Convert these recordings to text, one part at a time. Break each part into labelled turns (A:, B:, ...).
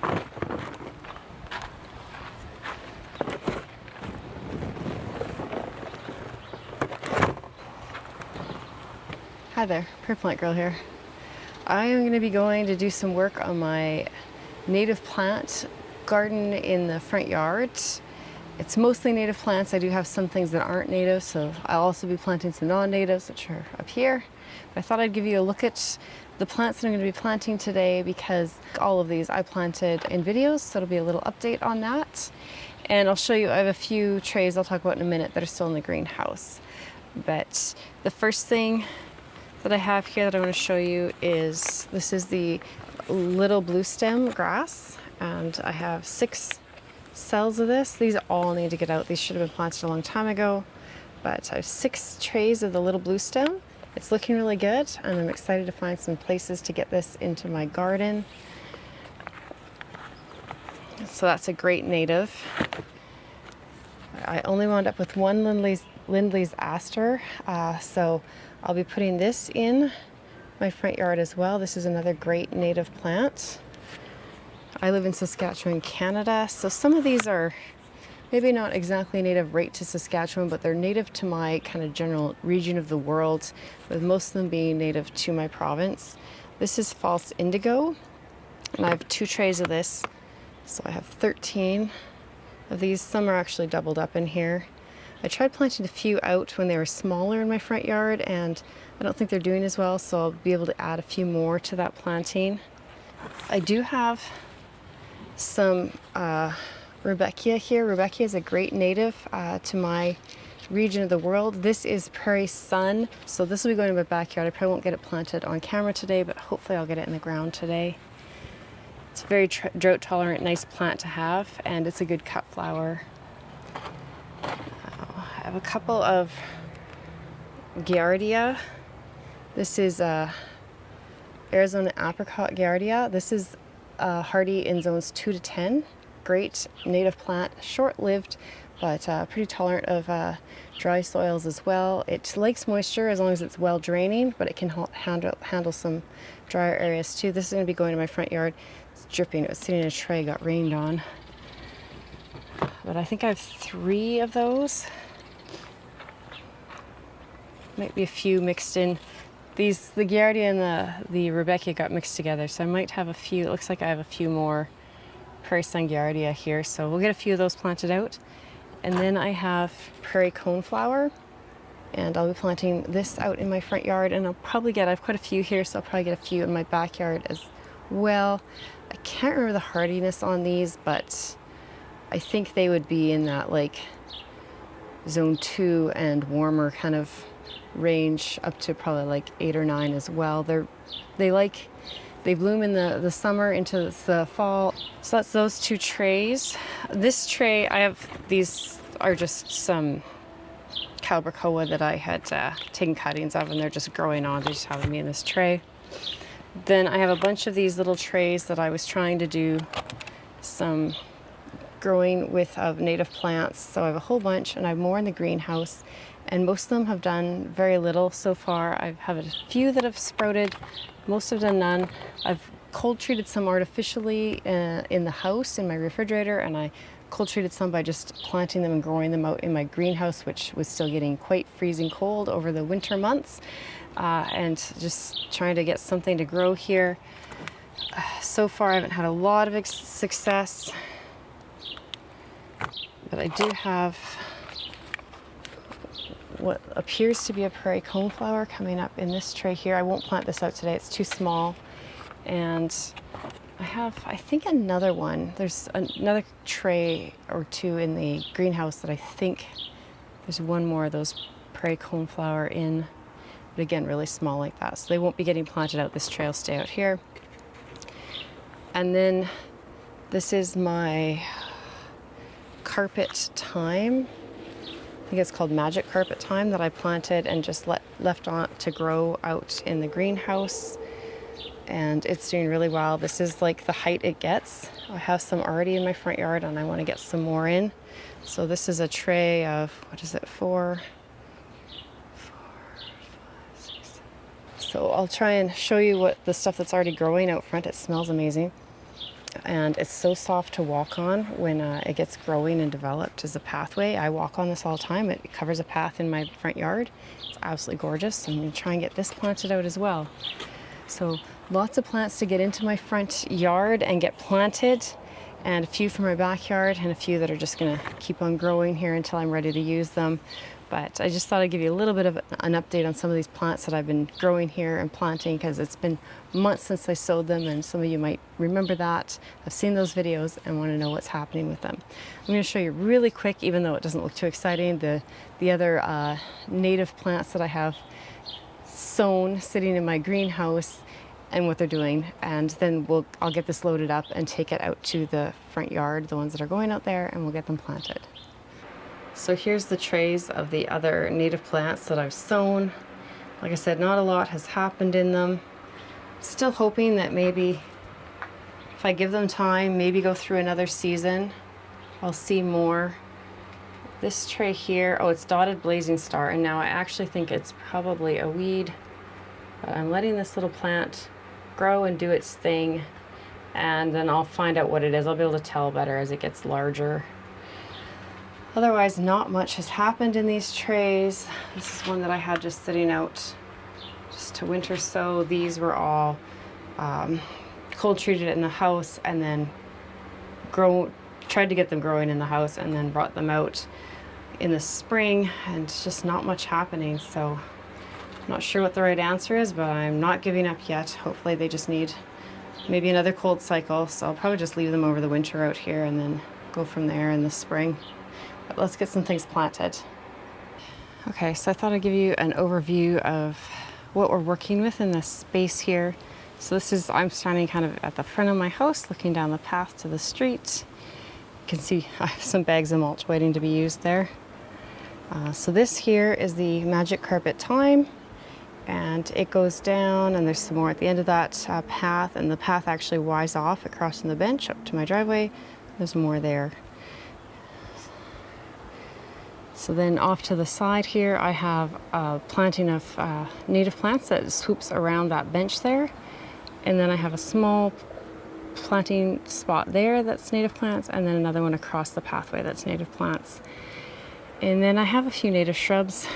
A: Hi there, Prairie Plant Girl here. I am going to be going to do some work on my native plant garden in the front yard. It's mostly native plants. I do have some things that aren't native, so I'll also be planting some non-natives, which are up here. But I thought I'd give you a look at the plants that I'm going to be planting today, because all of these I planted in videos, so it'll be a little update on that. And I'll show you, I have a few trays I'll talk about in a minute that are still in the greenhouse. But the first thing that I have here that I want to show you is, this is the little blue stem grass, and I have 6 cells of this. These all need to get out. These should have been planted a long time ago, but I have 6 trays of the little blue stem. It's looking really good, and I'm excited to find some places to get this into my garden. So that's a great native. I only wound up with one Lindley's aster, so I'll be putting this in my front yard as well. This is another great native plant. I live in Saskatchewan, Canada, so some of these are maybe not exactly native right to Saskatchewan, but they're native to my kind of general region of the world, with most of them being native to my province. This is false indigo, and I have 2 trays of this, so I have 13 of these. Some are actually doubled up in here. I tried planting a few out when they were smaller in my front yard, and I don't think they're doing as well, so I'll be able to add a few more to that planting. I do have some Rudbeckia here. Rudbeckia is a great native to my region of the world. This is Prairie Sun, so this will be going to my backyard. I probably won't get it planted on camera today, but hopefully I'll get it in the ground today. It's a very drought tolerant, nice plant to have, and it's a good cut flower. I have a couple of Giardia. This is Arizona apricot Giardia. This is hardy in zones 2 to 10. Great native plant, short-lived, but pretty tolerant of dry soils as well. It likes moisture as long as it's well draining, but it can handle some drier areas too. This is going to be going to my front yard. It's dripping. It was sitting in a tray, got rained on. But I think I have 3 of those. Might be a few mixed in. The Giardia and the Rudbeckia got mixed together, so I might have a few. It looks like I have a few more Prairie Sun Giardia here, so we'll get a few of those planted out. And then I have Prairie Coneflower, and I'll be planting this out in my front yard, and I have quite a few here, so I'll probably get a few in my backyard as well. I can't remember the hardiness on these, but I think they would be in that like zone 2 and warmer kind of range, up to probably like 8 or 9 as well. They bloom in the summer into the fall. So that's those 2 trays. This tray, these are just some Calibrachoa that I had taken cuttings of, and they're just growing on. They just have me in this tray. Then I have a bunch of these little trays that I was trying to do some growing with of native plants. So I have a whole bunch, and I have more in the greenhouse, and most of them have done very little so far. I have a few that have sprouted, most have done none. I've cold treated some artificially in the house, in my refrigerator, and I cold treated some by just planting them and growing them out in my greenhouse, which was still getting quite freezing cold over the winter months, and just trying to get something to grow here. So far I haven't had a lot of success, but I do have what appears to be a prairie coneflower coming up in this tray here. I won't plant this out today, it's too small. And I have, I think, another one. There's another tray or 2 in the greenhouse that I think there's one more of those prairie coneflower in, but again, really small like that. So they won't be getting planted out. This tray will stay out here. And then this is my Carpet Thyme. I think it's called Magic Carpet Thyme, that I planted and just left on to grow out in the greenhouse. And it's doing really well. This is like the height it gets. I have some already in my front yard, and I want to get some more in. So this is a tray of, what is it, 4, 5, 6. So I'll try and show you what the stuff that's already growing out front. It smells amazing. and it's so soft to walk on when it gets growing and developed as a pathway. I walk on this all the time. It covers a path in my front yard. It's absolutely gorgeous. I'm going to try and get this planted out as well. So lots of plants to get into my front yard and get planted, and a few from my backyard and a few that are just going to keep on growing here until I'm ready to use them. But I just thought I'd give you a little bit of an update on some of these plants that I've been growing here and planting, because it's been months since I sowed them, and some of you might remember that. I've seen those videos and want to know what's happening with them. I'm going to show you really quick, even though it doesn't look too exciting, the other native plants that I have sown sitting in my greenhouse and what they're doing. And then I'll get this loaded up and take it out to the front yard, the ones that are going out there, and we'll get them planted. So here's the trays of the other native plants that I've sown. Like I said, not a lot has happened in them. Still hoping that maybe if I give them time, maybe go through another season, I'll see more. This tray here, oh, it's dotted blazing star, and now I actually think it's probably a weed. But I'm letting this little plant grow and do its thing, and then I'll find out what it is. I'll be able to tell better as it gets larger. Otherwise, not much has happened in these trays. This is one that I had just sitting out just to winter sow. These were all cold treated in the house, and then tried to get them growing in the house, and then brought them out in the spring, and just not much happening. So I'm not sure what the right answer is, but I'm not giving up yet. Hopefully they just need maybe another cold cycle. So I'll probably just leave them over the winter out here and then go from there in the spring. But let's get some things planted. Okay, so I thought I'd give you an overview of what we're working with in this space here. So I'm standing kind of at the front of my house, looking down the path to the street. You can see I have some bags of mulch waiting to be used there. So this here is the magic carpet thyme, and it goes down, and there's some more at the end of that path, and the path actually winds off across from the bench up to my driveway. There's more there. So then off to the side here, I have a planting of native plants that swoops around that bench there. And then I have a small planting spot there that's native plants, and then another one across the pathway that's native plants. And then I have a few native shrubs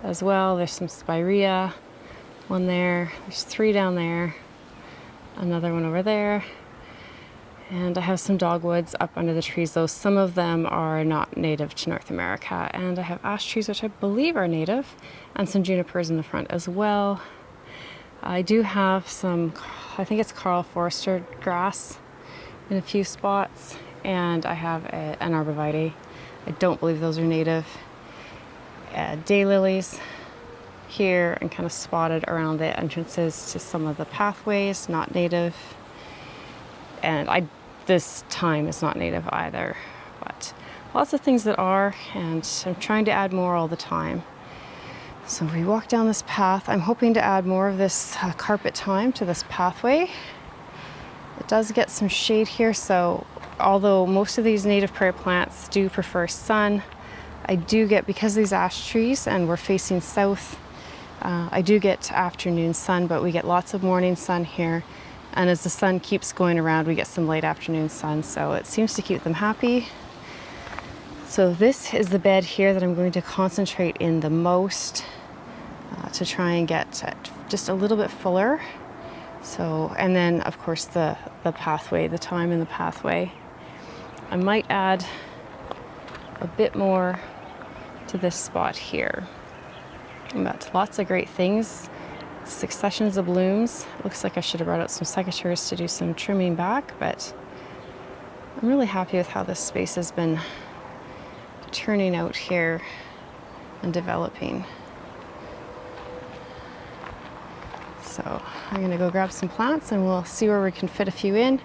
A: as well. There's some spirea, one there, there's 3 down there, another one over there. And I have some dogwoods up under the trees, though some of them are not native to North America. And I have ash trees, which I believe are native, and some junipers in the front as well. I do have some, I think it's Carl Forster grass in a few spots, and I have an arborvitae. I don't believe those are native. Daylilies here, and kind of spotted around the entrances to some of the pathways, not native. And this thyme is not native either, but lots of things that are, and I'm trying to add more all the time. So we walk down this path. I'm hoping to add more of this carpet thyme to this pathway. It does get some shade here, so although most of these native prairie plants do prefer sun, I do get, because these ash trees and we're facing south, I do get afternoon sun, but we get lots of morning sun here. And as the sun keeps going around, we get some late afternoon sun, so it seems to keep them happy. So this is the bed here that I'm going to concentrate in the most to try and get just a little bit fuller. So, and then of course the pathway, the thyme in the pathway. I might add a bit more to this spot here. But lots of great things. Successions of blooms. Looks like I should have brought out some secateurs to do some trimming back, but I'm really happy with how this space has been turning out here and developing. So I'm going to go grab some plants and we'll see where we can fit a few in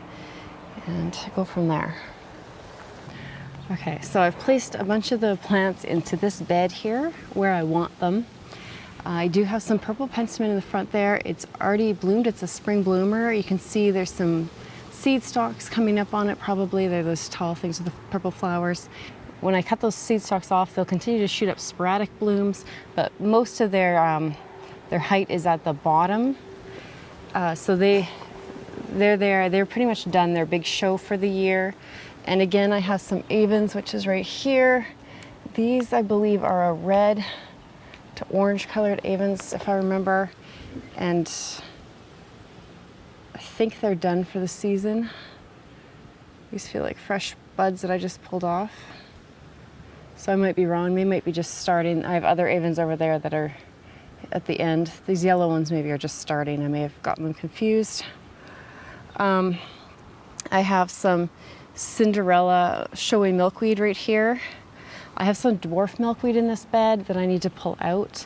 A: and go from there. Okay, so I've placed a bunch of the plants into this bed here where I want them. I do have some purple penstemon in the front there. It's already bloomed. It's a spring bloomer. You can see there's some seed stalks coming up on it probably. They're those tall things with the purple flowers. When I cut those seed stalks off, they'll continue to shoot up sporadic blooms, but most of their height is at the bottom. So they're there. They're pretty much done their big show for the year. And again, I have some avens, which is right here. These, I believe, are a red to orange colored avens, if I remember. And I think they're done for the season. These feel like fresh buds that I just pulled off. So I might be wrong. They might be just starting. I have other avens over there that are at the end. These yellow ones maybe are just starting. I may have gotten them confused. I have some Cinderella showy milkweed right here. I have some dwarf milkweed in this bed that I need to pull out.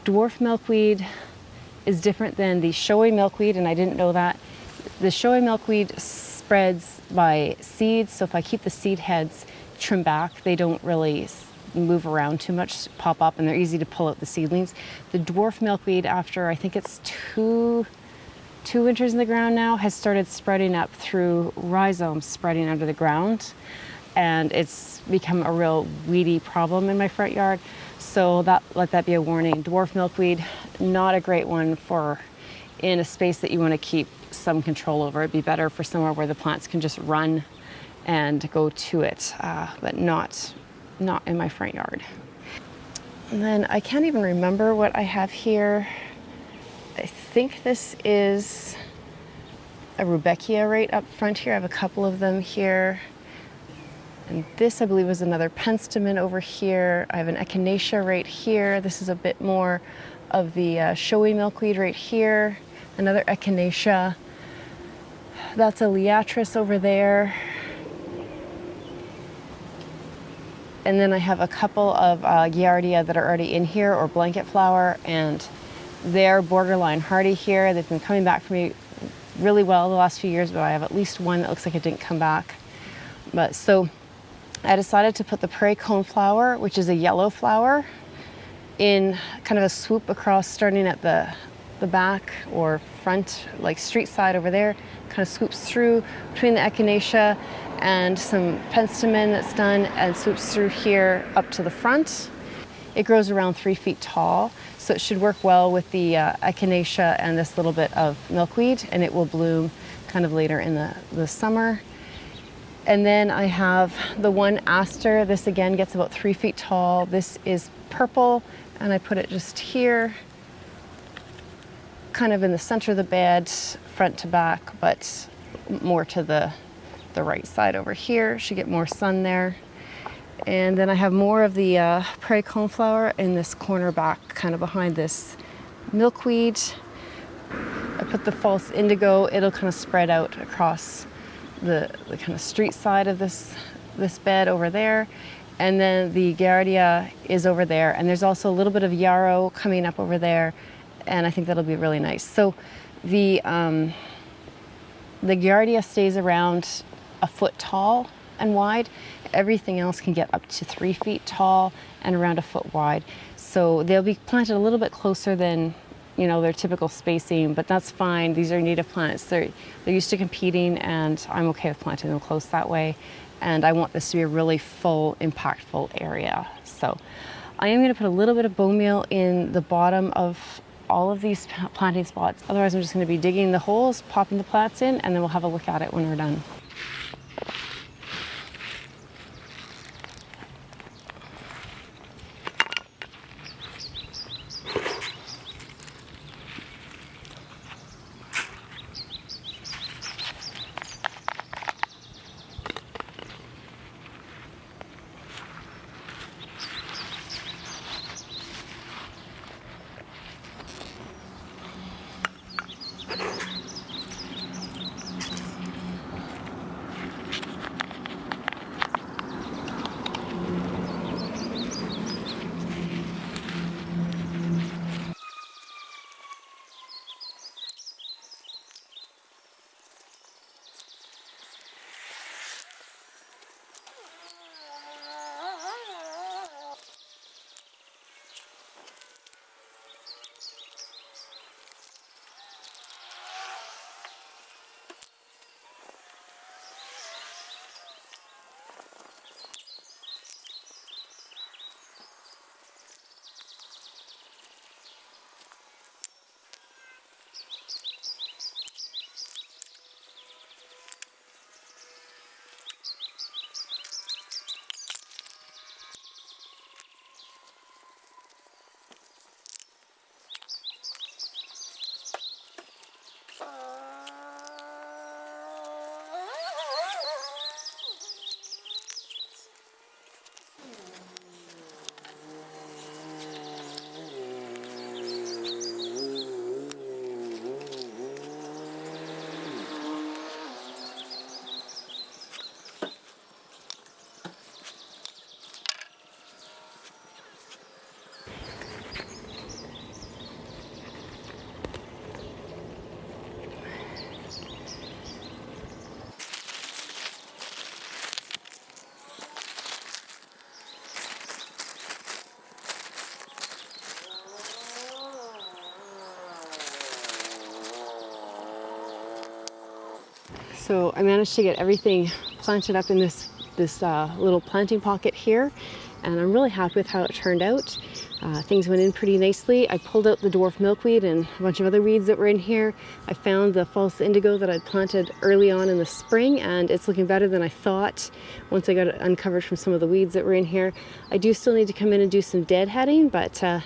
A: Dwarf milkweed is different than the showy milkweed, and I didn't know that. The showy milkweed spreads by seeds, so if I keep the seed heads trimmed back, they don't really move around too much, pop up, and they're easy to pull out the seedlings. The dwarf milkweed, after I think it's two winters in the ground now, has started spreading up through rhizomes spreading under the ground, and it's become a real weedy problem in my front yard. So let that be a warning. Dwarf milkweed, not a great one for in a space that you want to keep some control over. It'd be better for somewhere where the plants can just run and go to it, but not in my front yard. And then I can't even remember what I have here. I think this is a Rudbeckia right up front here. I have a couple of them here. And this, I believe, is another penstemon over here. I have an echinacea right here. This is a bit more of the showy milkweed right here. Another echinacea. That's a liatris over there. And then I have a couple of Giardia that are already in here, or blanket flower, and they're borderline hardy here. They've been coming back for me really well the last few years, but I have at least one that looks like it didn't come back. But so I decided to put the prairie coneflower, which is a yellow flower, in kind of a swoop across, starting at the back or front, like street side over there, kind of swoops through between the echinacea and some penstemon that's done, and swoops through here up to the front. It grows around 3 feet tall, so it should work well with the echinacea and this little bit of milkweed, and it will bloom kind of later in the summer. And then I have the one aster. This again gets about 3 feet tall. This is purple, and I put it just here, kind of in the center of the bed, front to back, but more to the right side over here. Should get more sun there. And then I have more of the prairie coneflower in this corner back, kind of behind this milkweed. I put the false indigo. It'll kind of spread out across the kind of street side of this bed over there. And then the Giardia is over there. And there's also a little bit of yarrow coming up over there. And I think that'll be really nice. So the Giardia stays around a foot tall and wide. Everything else can get up to 3 feet tall and around a foot wide. So they'll be planted a little bit closer than, you know, their typical spacing, but that's fine. These are native plants. They're used to competing, and I'm okay with planting them close that way. And I want this to be a really full, impactful area. So I am going to put a little bit of bone meal in the bottom of all of these planting spots. Otherwise, I'm just going to be digging the holes, popping the plants in, and then we'll have a look at it when we're done. So I managed to get everything planted up in this little planting pocket here, and I'm really happy with how it turned out. Things went in pretty nicely. I pulled out the dwarf milkweed and a bunch of other weeds that were in here. I found the false indigo that I'd planted early on in the spring, and it's looking better than I thought once I got it uncovered from some of the weeds that were in here. I do still need to come in and do some deadheading, but I'm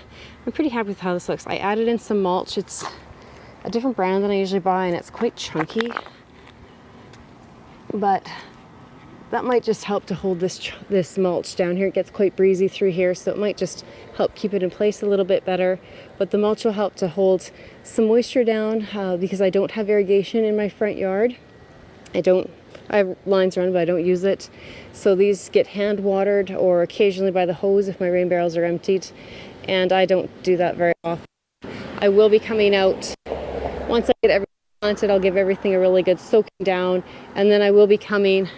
A: pretty happy with how this looks. I added in some mulch. It's a different brand than I usually buy, and it's quite chunky, but that might just help to hold this mulch down here. It gets quite breezy through here, so it might just help keep it in place a little bit better. But the mulch will help to hold some moisture down because I don't have irrigation in my front yard. I have lines around, but I don't use it. So these get hand watered or occasionally by the hose if my rain barrels are emptied, and I don't do that very often. I will be coming out once I get everything planted. I'll give everything a really good soaking down, and then I will be coming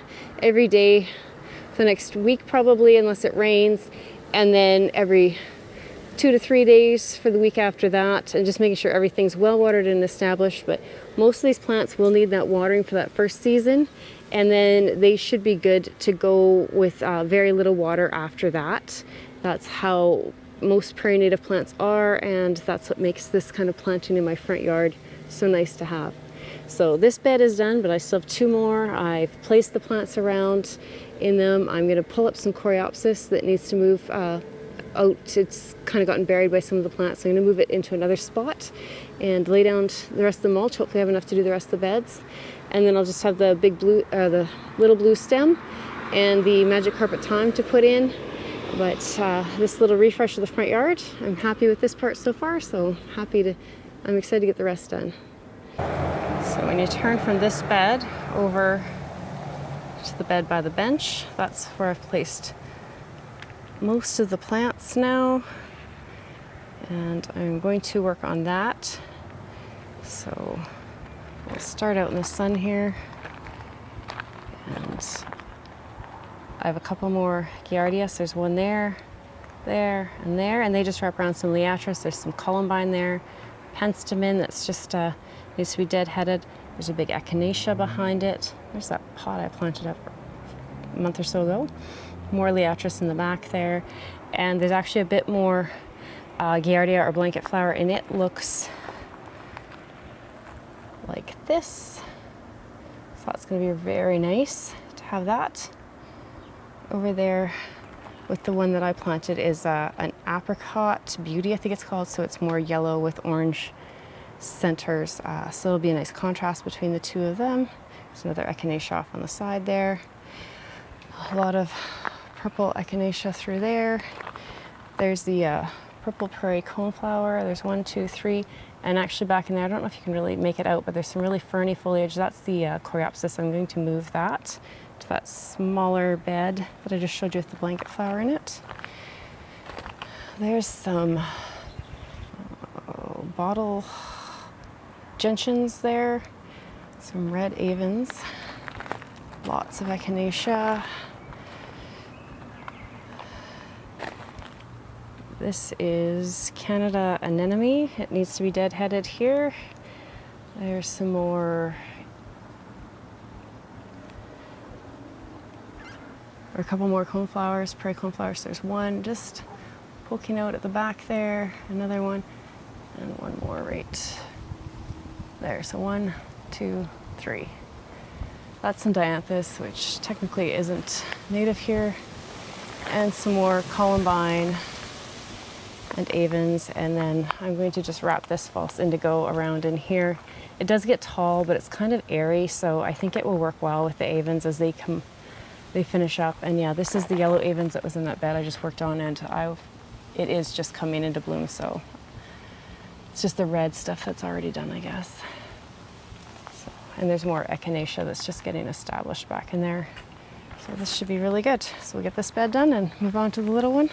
A: every day for the next week probably, unless it rains, and then every 2 to 3 days for the week after that, and just making sure everything's well watered and established. But most of these plants will need that watering for that first season, and then they should be good to go with very little water after that. That's how most prairie native plants are, and that's what makes this kind of planting in my front yard so nice to have. So this bed is done, but I still have 2 more. I've placed the plants around in them. I'm going to pull up some coreopsis that needs to move out. It's kind of gotten buried by some of the plants, so I'm going to move it into another spot and lay down the rest of the mulch. Hopefully I have enough to do the rest of the beds. And then I'll just have the big blue, the little blue stem and the magic carpet thyme to put in. But this little refresh of the front yard, I'm happy with this part so far, so I'm excited to get the rest done. So when you turn from this bed over to the bed by the bench, that's where I've placed most of the plants now, and I'm going to work on that. So we'll start out in the sun here, and I have a couple more giardias. There's one there, and they just wrap around some liatris. There's some columbine there, penstemon that's just needs to be deadheaded. There's a big echinacea behind it. There's that pot I planted up a month or so ago. More liatris in the back there. And there's actually a bit more giardia or blanket flower in it. Looks like this. So that's going to be very nice to have that. Over there with the one that I planted is an apricot beauty, I think it's called. So it's more yellow with orange centers, so it'll be a nice contrast between the two of them. There's another echinacea off on the side there. A lot of purple echinacea through there. There's the purple prairie coneflower. There's 1, 2, 3, and actually back in there, I don't know if you can really make it out, but there's some really ferny foliage. That's the coreopsis. I'm going to move that to that smaller bed that I just showed you with the blanket flower in it. There's some bottle gentians there, some red avens, lots of echinacea. This is Canada anemone. It needs to be deadheaded here. There's some more, or a couple more coneflowers, prairie coneflowers. There's one just poking out at the back there, another one, and one more right there. So 1, 2, 3. That's some dianthus, which technically isn't native here, and some more columbine and avens, and then I'm going to just wrap this false indigo around in here. It does get tall, but it's kind of airy, so I think it will work well with the avens as they finish up. And yeah, this is the yellow avens that was in that bed I just worked on, and it is just coming into bloom, so it's just the red stuff that's already done, I guess. So, and there's more echinacea that's just getting established back in there. So this should be really good. So we'll get this bed done and move on to the little one.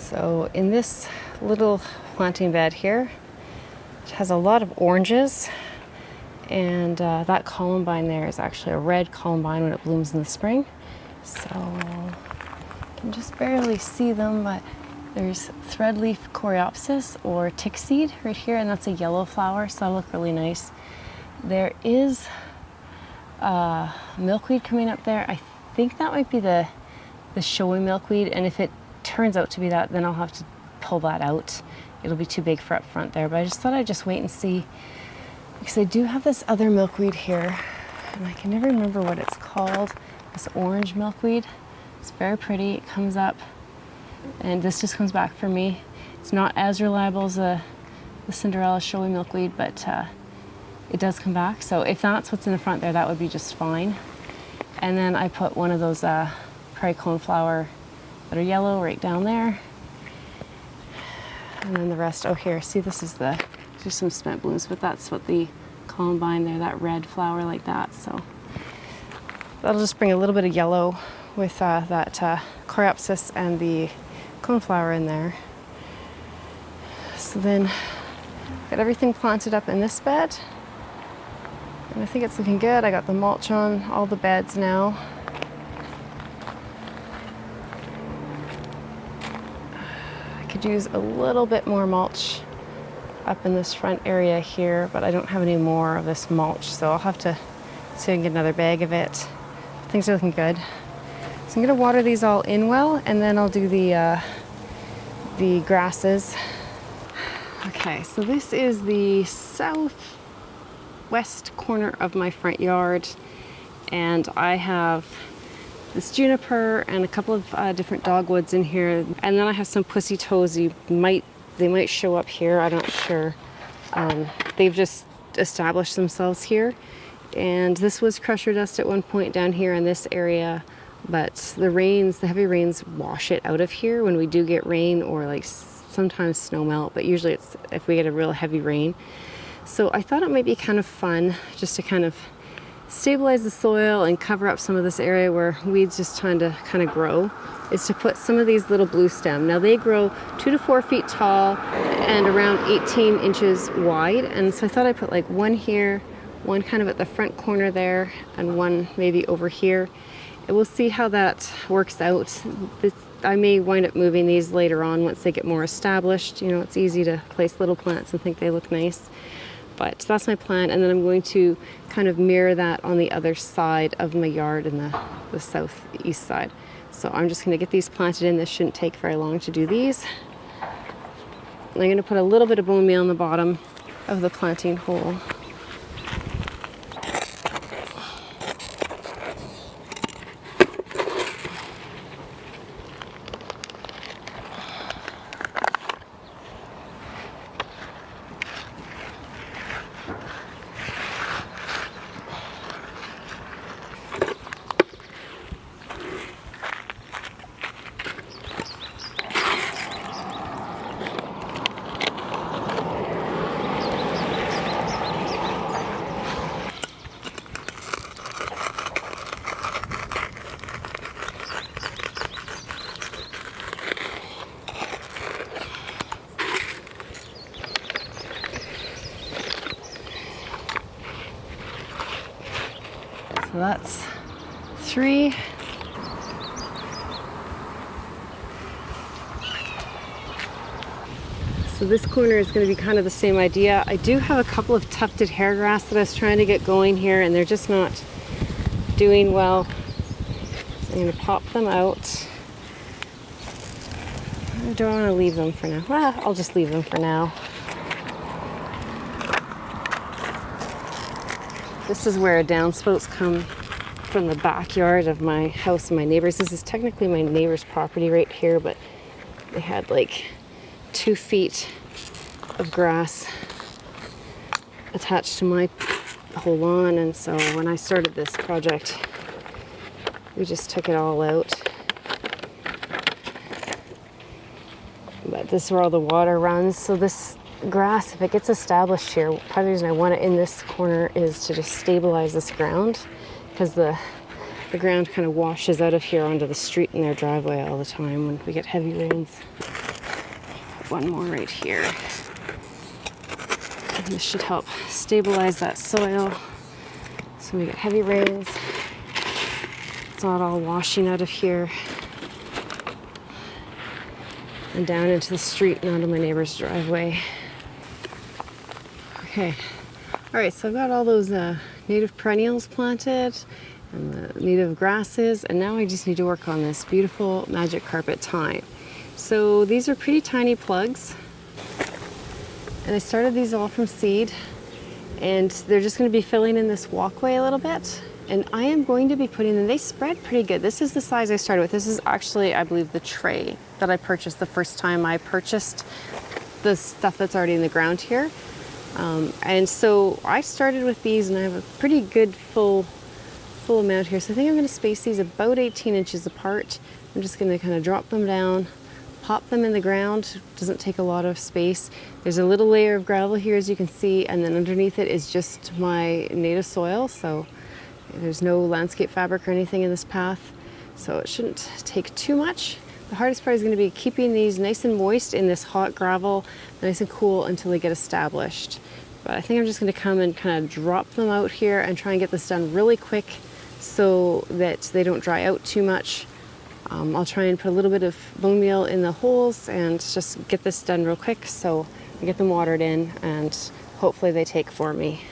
A: So in this little planting bed here, it has a lot of oranges, and that columbine there is actually a red columbine when it blooms in the spring. So you can just barely see them, but there's threadleaf coreopsis or tick seed right here, and that's a yellow flower, so that'll look really nice. There is milkweed coming up there. I think that might be the showy milkweed, and if it turns out to be that, then I'll have to pull that out. It'll be too big for up front there, but I just thought I'd just wait and see, because I do have this other milkweed here, and I can never remember what it's called. This orange milkweed. It's very pretty. It comes up, and this just comes back for me. It's not as reliable as the Cinderella showy milkweed, but it does come back. So if that's what's in the front there, that would be just fine. And then I put one of those prairie coneflower that are yellow right down there. And then the rest, oh here, see this is there's some spent blooms, but that's what the columbine there, that red flower like that. So that'll just bring a little bit of yellow with that coreopsis and the coneflower in there. So then got everything planted up in this bed, and I think it's looking good. I got the mulch on all the beds now. I could use a little bit more mulch up in this front area here, but I don't have any more of this mulch, so I'll have to see if I can get another bag of it. Things are looking good. So I'm going to water these all in well, and then I'll do the grasses. Okay, so this is the southwest corner of my front yard, and I have this juniper and a couple of different dogwoods in here, and then I have some pussy toes. They might show up here, I'm not sure. They've just established themselves here, and this was crusher dust at one point down here in this area, but the heavy rains wash it out of here when we do get rain, or like sometimes snow melt, but usually it's if we get a real heavy rain. So I thought it might be kind of fun just to kind of stabilize the soil and cover up some of this area where weeds just trying to kind of grow, is to put some of these little blue stem. Now they grow 2 to 4 feet tall and around 18 inches wide, and so I thought I'd put like one here, one kind of at the front corner there, and one maybe over here. And we'll see how that works out. I may wind up moving these later on once they get more established. You know, it's easy to place little plants and think they look nice. But that's my plan, and then I'm going to kind of mirror that on the other side of my yard in the southeast side. So I'm just going to get these planted in. This shouldn't take very long to do these. I'm going to put a little bit of bone meal in the bottom of the planting hole. So that's 3. So this corner is going to be kind of the same idea. I do have a couple of tufted hair grass that I was trying to get going here, and they're just not doing well. So I'm going to pop them out. I don't want to leave them for now. Well, I'll just leave them for now. This is where downspouts come from the backyard of my house and my neighbors. This is technically my neighbor's property right here, but they had like 2 feet of grass attached to my whole lawn, and so when I started this project, we just took it all out. But this is where all the water runs, so this grass, if it gets established here, part of the reason I want it in this corner is to just stabilize this ground, because the ground kind of washes out of here onto the street in their driveway all the time when we get heavy rains. one more right here. And this should help stabilize that soil so we get heavy rains. It's not all washing out of here and down into the street and onto my neighbor's driveway. Okay, all right, so I've got all those native perennials planted and the native grasses, and now I just need to work on this beautiful magic carpet thyme. So these are pretty tiny plugs, and I started these all from seed, and they're just going to be filling in this walkway a little bit. And I am going to be putting them, they spread pretty good. This is the size I started with. This is actually, I believe, the tray that I purchased the first time I purchased the stuff that's already in the ground here. And so I started with these, and I have a pretty good full amount here. So I think I'm going to space these about 18 inches apart. I'm just going to kind of drop them down, pop them in the ground. Doesn't take a lot of space. There's a little layer of gravel here, as you can see, and then underneath it is just my native soil. So there's no landscape fabric or anything in this path, so it shouldn't take too much. The hardest part is going to be keeping these nice and moist in this hot gravel, nice and cool until they get established. But I think I'm just going to come and kind of drop them out here and try and get this done really quick so that they don't dry out too much. I'll try and put a little bit of bone meal in the holes and just get this done real quick so I get them watered in, and hopefully they take for me.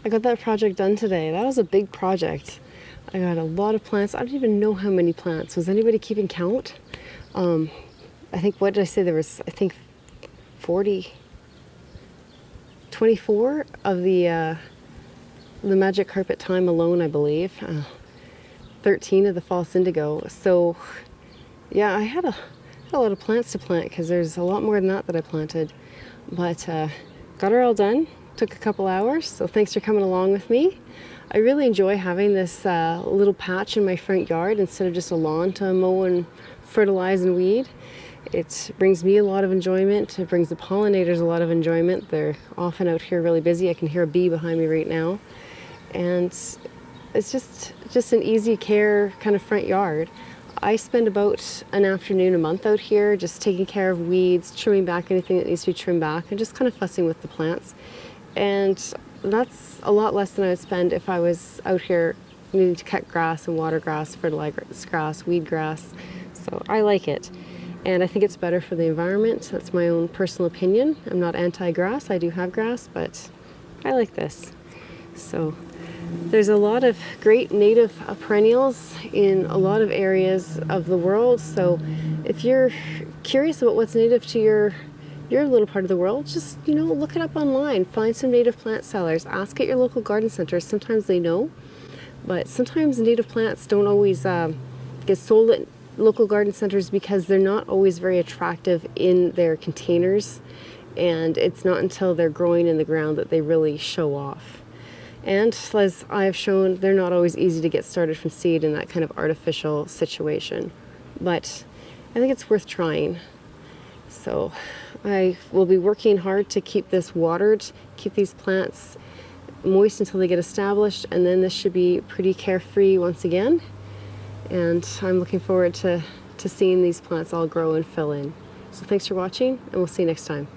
A: I got that project done today. That was a big project. I got a lot of plants. I don't even know how many plants. Was anybody keeping count? I think, what did I say? There was, I think, 24 of the magic carpet thyme alone, I believe. 13 of the false indigo. So yeah, I had a lot of plants to plant because there's a lot more than that I planted. But got her all done. Took a couple hours, so thanks for coming along with me. I really enjoy having this little patch in my front yard instead of just a lawn to mow and fertilize and weed. It brings me a lot of enjoyment. It brings the pollinators a lot of enjoyment. They're often out here really busy. I can hear a bee behind me right now. And it's just an easy care kind of front yard. I spend about an afternoon a month out here just taking care of weeds, trimming back anything that needs to be trimmed back, and just kind of fussing with the plants. And that's a lot less than I would spend if I was out here needing to cut grass and water grass, fertilize grass, weed grass. So I like it. And I think it's better for the environment. That's my own personal opinion. I'm not anti-grass. I do have grass, but I like this. So there's a lot of great native perennials in a lot of areas of the world. So if you're curious about what's native to your little part of the world, just, look it up online. Find some native plant sellers. Ask at your local garden centers. Sometimes they know, but sometimes native plants don't always get sold at local garden centers because they're not always very attractive in their containers, and it's not until they're growing in the ground that they really show off. And as I've shown, they're not always easy to get started from seed in that kind of artificial situation, but I think it's worth trying. So I will be working hard to keep this watered, keep these plants moist until they get established, and then this should be pretty carefree once again. And I'm looking forward to seeing these plants all grow and fill in. So thanks for watching, and we'll see you next time.